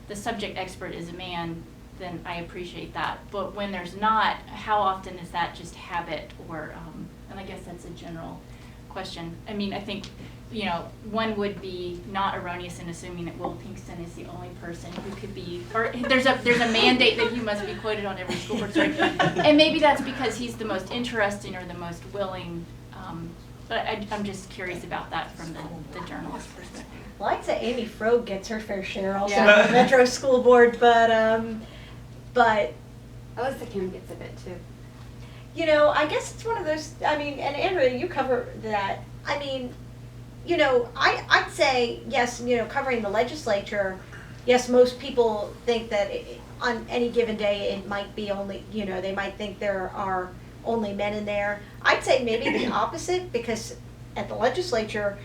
the subject expert is a man, then I appreciate that. But when there's not, how often is that just habit or, and I guess that's a general question. I mean, I think, you know, one would be not erroneous in assuming that Will Pinkston is the only person who could be, or there's a mandate that he must be quoted on every school board story. And maybe that's because he's the most interesting or the most willing, but I'm just curious about that from the journalist perspective. Well, I'd say Amy Frobe gets her fair share also Yeah. on the Metro School Board, but Alyssa Kim gets a bit too. you know, I guess it's one of those, I mean, and Andrea, you cover that. I mean, you know, I'd say, yes, you know, covering the legislature, yes, most people think that on any given day it might be only, you know, they might think there are only men in there. I'd say maybe the opposite, because at the legislature,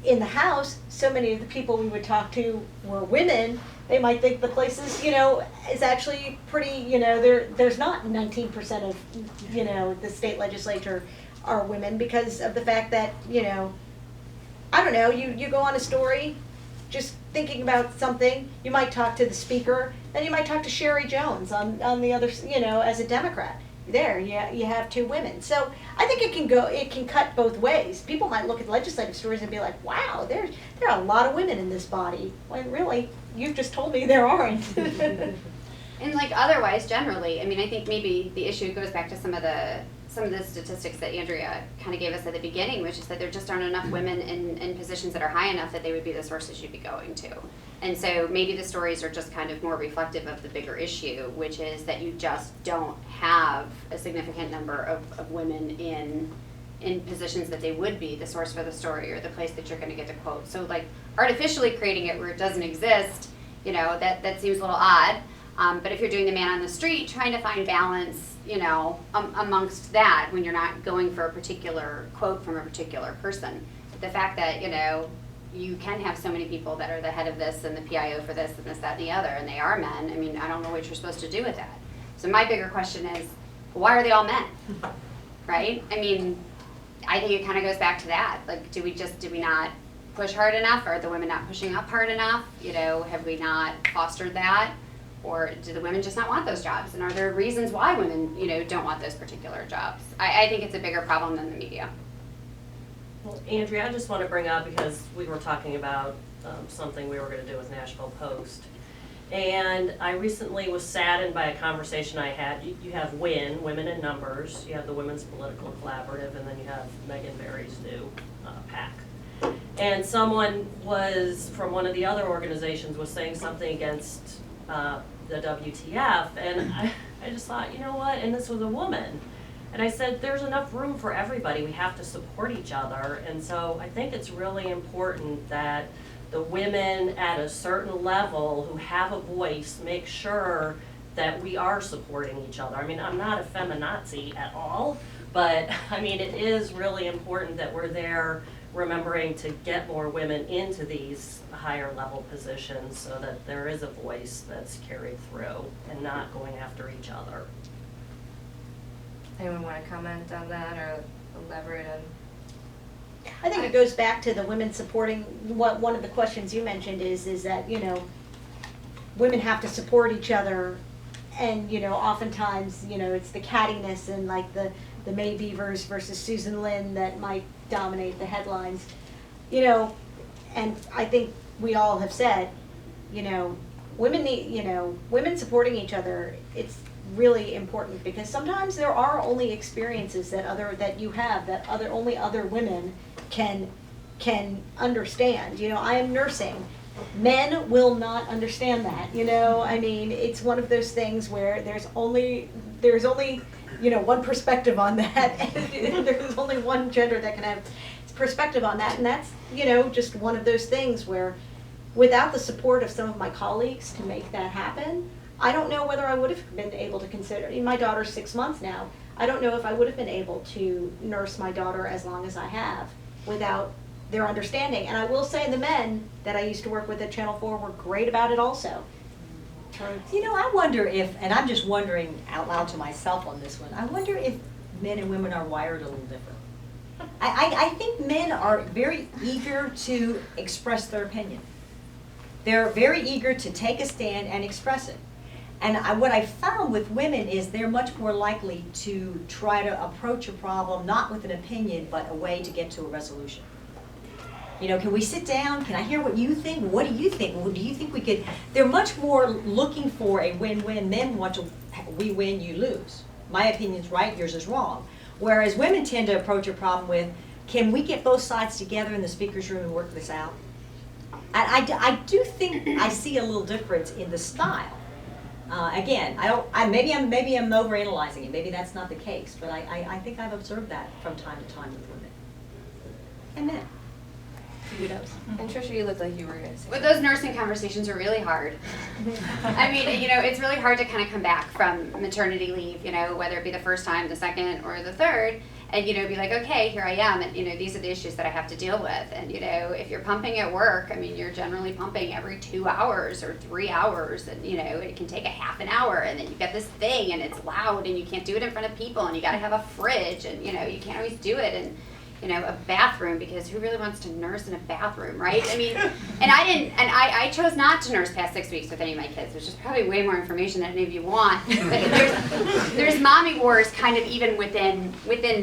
in the House, so many of the people we would talk to were women. They might think the place is, you know, is actually pretty, you know, there's not 19% of, you know, the state legislature are women because of the fact that, you know, I don't know, you go on a story, just thinking about something, you might talk to the speaker, then you might talk to Sherry Jones on the other, you know, as a Democrat. There, you have two women. So I think it can cut both ways. People might look at legislative stories and be like, wow, there are a lot of women in this body. When really, you've just told me there aren't. And like otherwise, generally, I mean, I think maybe the issue goes back to some of the statistics that Andrea kind of gave us at the beginning, which is that there just aren't enough women in positions that are high enough that they would be the sources you'd be going to. And so maybe the stories are just kind of more reflective of the bigger issue, which is that you just don't have a significant number of women in positions that they would be the source for the story or the place that you're going to get to quote. So like artificially creating it where it doesn't exist, you know, that seems a little odd. But if you're doing the man on the street, trying to find balance, you know, amongst that when you're not going for a particular quote from a particular person. The fact that, you know, you can have so many people that are the head of this and the PIO for this and this, that, and the other, and they are men. I mean, I don't know what you're supposed to do with that. So my bigger question is, why are they all men? Right? I mean, I think it kind of goes back to that. Like, do we not push hard enough? Are the women not pushing up hard enough? You know, have we not fostered that? Or do the women just not want those jobs? And are there reasons why women, you know, don't want those particular jobs? I think it's a bigger problem than the media. Well, Andrea, I just want to bring up, because we were talking about something we were going to do with Nashville Post. And I recently was saddened by a conversation I had. You have WIN, Women in Numbers, you have the Women's Political Collaborative, and then you have Megan Barry's new PAC. And someone from one of the other organizations was saying something against the WTF, and I just thought, you know what, and this was a woman. And I said, there's enough room for everybody. We have to support each other. And so I think it's really important that the women at a certain level who have a voice make sure that we are supporting each other. I mean, I'm not a feminazi at all, but I mean, it is really important that we're there remembering to get more women into these higher level positions so that there is a voice that's carried through and not going after each other. Anyone want to comment on that or elaborate on? I think it goes back to the women supporting, one of the questions you mentioned is that, you know, women have to support each other, and, you know, oftentimes, you know, it's the cattiness and like the May Beavers versus Susan Lynn that might dominate the headlines, you know, and I think we all have said, you know, women need, you know, women supporting each other, it's really important, because sometimes there are only experiences that you have that only other women can understand. You know, I am nursing. Men will not understand that, you know. I mean, it's one of those things where there's only you know, one perspective on that, and there's only one gender that can have perspective on that, and that's, you know, just one of those things where without the support of some of my colleagues to make that happen, I don't know whether I would have been able to consider, my daughter's 6 months now, I don't know if I would have been able to nurse my daughter as long as I have without their understanding. And I will say the men that I used to work with at Channel 4 were great about it also. You know, I wonder if, and I'm just wondering out loud to myself on this one, I wonder if men and women are wired a little different. I think men are very eager to express their opinion. they're very eager to take a stand and express it. And what I found with women is they're much more likely to try to approach a problem, not with an opinion, but a way to get to a resolution. You know, can we sit down? Can I hear what you think? What do you think? Well, do you think we could? They're much more looking for a win-win. Men want to, we win, you lose. My opinion's right, yours is wrong. Whereas women tend to approach a problem with, can we get both sides together in the speaker's room and work this out? I do think I see a little difference in the style. Again, maybe I'm overanalyzing it. Maybe that's not the case, but I think I've observed that from time to time with women and men. Who knows? And Trisha, you looked like you were going to say Well, those nursing conversations are really hard. I mean, you know, it's really hard to kind of come back from maternity leave, you know, whether it be the first time, the second, or the third, and, you know, be like, okay, here I am, and, you know, these are the issues that I have to deal with. And, you know, if you're pumping at work, I mean, you're generally pumping every 2 hours or 3 hours, and, you know, it can take a half an hour, and then you've got this thing, and it's loud, and you can't do it in front of people, and you got to have a fridge, and, you know, you can't always do it, and, you know, a bathroom, because who really wants to nurse in a bathroom, right? I mean, and I chose not to nurse past 6 weeks with any of my kids, which is probably way more information than any of you want. But there's mommy wars kind of even within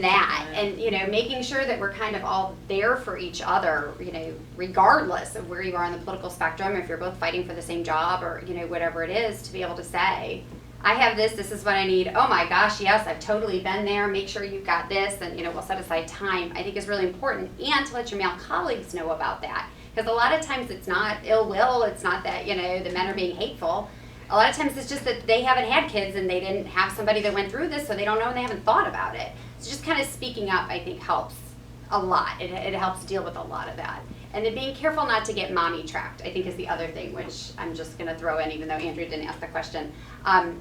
that, and, you know, making sure that we're kind of all there for each other, you know, regardless of where you are on the political spectrum, if you're both fighting for the same job or, you know, whatever it is, to be able to say, I have this is what I need. Oh my gosh, yes, I've totally been there. Make sure you've got this, and, you know, we'll set aside time, I think is really important. And to let your male colleagues know about that. Because a lot of times it's not ill will, it's not that, you know, the men are being hateful. A lot of times it's just that they haven't had kids and they didn't have somebody that went through this, so they don't know and they haven't thought about it. So just kind of speaking up, I think, helps a lot. It helps deal with a lot of that. And then being careful not to get mommy trapped, I think, is the other thing, which I'm just going to throw in, even though Andrea didn't ask the question.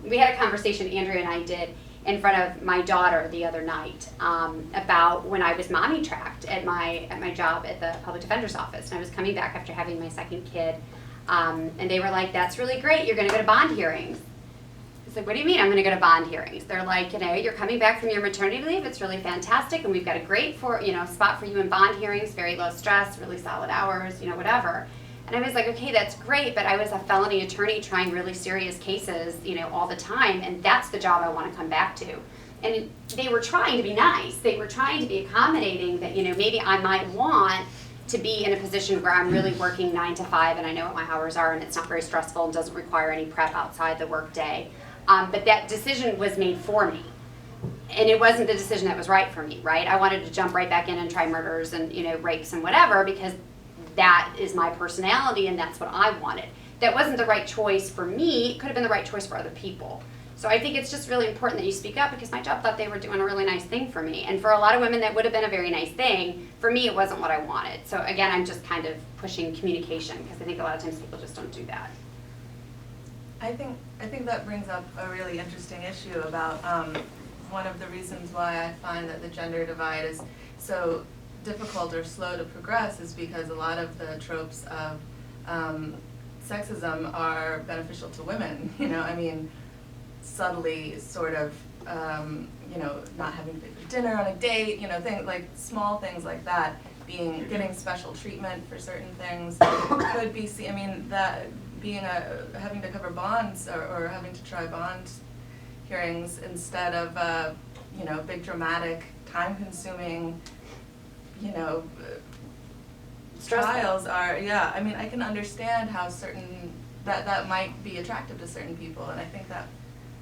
We had a conversation, Andrea and I did, in front of my daughter the other night about when I was mommy trapped at my job at the public defender's office. And I was coming back after having my second kid, and they were like, "That's really great. You're going to go to bond hearings." I said, "What do you mean I'm going to go to bond hearings?" They're like, "You know, you're coming back from your maternity leave. It's really fantastic, and we've got a great spot for you in bond hearings. Very low stress, really solid hours, you know, whatever." And I was like, "Okay, that's great, but I was a felony attorney trying really serious cases, you know, all the time, and that's the job I want to come back to." And they were trying to be nice. They were trying to be accommodating that, you know, maybe I might want to be in a position where I'm really working 9 to 5, and I know what my hours are, and it's not very stressful and doesn't require any prep outside the work day. But that decision was made for me. And it wasn't the decision that was right for me, right? I wanted to jump right back in and try murders and, you know, rapes and whatever, because that is my personality and that's what I wanted. That wasn't the right choice for me. It could have been the right choice for other people. So I think it's just really important that you speak up, because my job thought they were doing a really nice thing for me. And for a lot of women, that would have been a very nice thing. For me, it wasn't what I wanted. So again, I'm just kind of pushing communication, because I think a lot of times people just don't do that. I think that brings up a really interesting issue about one of the reasons why I find that the gender divide is so difficult or slow to progress is because a lot of the tropes of sexism are beneficial to women. You know, I mean, subtly sort of, you know, not having to pay for dinner on a date, you know, things like small things like that, getting special treatment for certain things could be, I mean, that being having to cover bonds or having to try bond hearings instead of, you know, big dramatic, time-consuming, you know, trials are, yeah, I mean, I can understand how that might be attractive to certain people, and I think that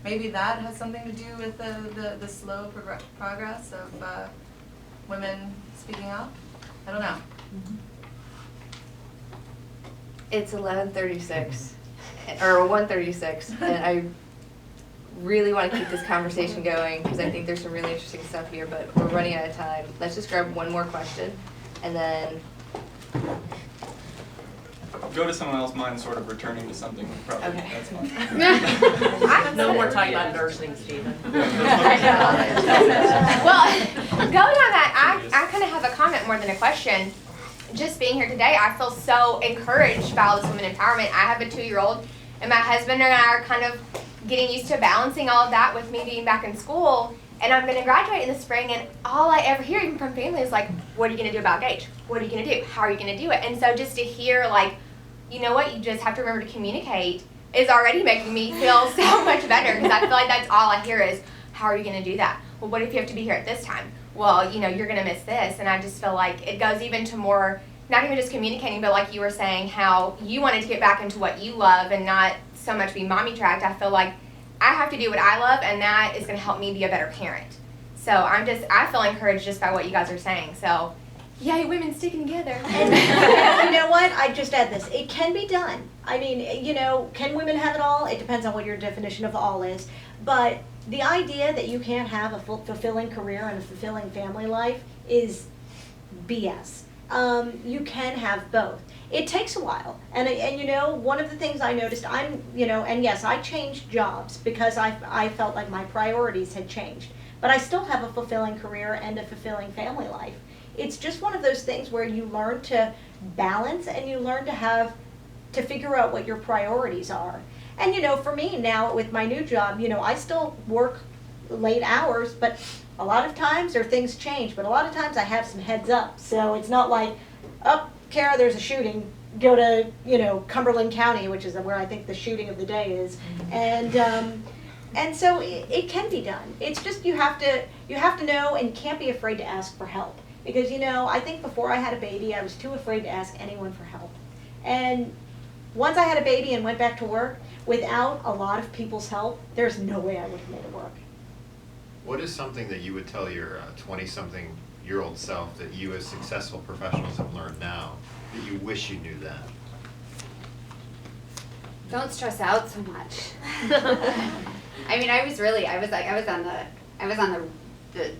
maybe that has something to do with the slow progress of women speaking up. I don't know. It's 11:36 or 1:36, and I really want to keep this conversation going because I think there's some really interesting stuff here, but we're running out of time. Let's just grab one more question, and then go to someone else. Mine sort of returning to something. Probably. Okay. That's fine. No more talking about nursing, Stephen. Well, going on that, I kind of have a comment more than a question. Just being here today, I feel so encouraged by all this women empowerment. I have a 2-year-old, and my husband and I are kind of getting used to balancing all of that with me being back in school. And I'm going to graduate in the spring, and all I ever hear, even from family, is like, "What are you going to do about Gage? What are you going to do? How are you going to do it?" And so just to hear, like, you know what, you just have to remember to communicate, is already making me feel so much better, because I feel like that's all I hear is, how are you going to do that? Well, what if you have to be here at this time? Well, you know, you're going to miss this. And I just feel like it goes even to more, not even just communicating, but like you were saying, how you wanted to get back into what you love and not so much be mommy tracked. I feel like I have to do what I love, and that is going to help me be a better parent. So I feel encouraged just by what you guys are saying. So, yay, women sticking together. And you know what? I just add this. It can be done. I mean, you know, can women have it all? It depends on what your definition of all is. But the idea that you can't have a fulfilling career and a fulfilling family life is BS. You can have both. It takes a while. And you know, one of the things I noticed, you know, and yes, I changed jobs because I felt like my priorities had changed. But I still have a fulfilling career and a fulfilling family life. It's just one of those things where you learn to balance and you learn to figure out what your priorities are. And you know, for me now with my new job, you know, I still work late hours, but a lot of times, or things change, but a lot of times I have some heads up. So it's not like, oh, Kara, there's a shooting, go to, you know, Cumberland County, which is where I think the shooting of the day is. And so it can be done. It's just you have to know and can't be afraid to ask for help. Because, you know, I think before I had a baby, I was too afraid to ask anyone for help. And once I had a baby and went back to work, without a lot of people's help, there's no way I would have made it work. What is something that you would tell your 20-something-year-old self that you as successful professionals have learned now that you wish you knew then? Don't stress out so much. I mean, I was on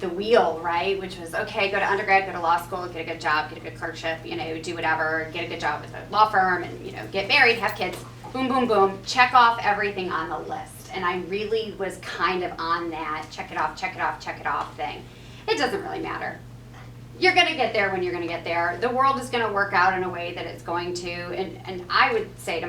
the wheel, right? Which was, okay, go to undergrad, go to law school, get a good job, get a good clerkship, you know, do whatever, get a good job with a law firm, and, you know, get married, have kids, boom, boom, boom, check off everything on the list. And I really was kind of on that check it off, check it off, check it off thing. It doesn't really matter. You're going to get there when you're going to get there. The world is going to work out in a way that it's going to. And I would say to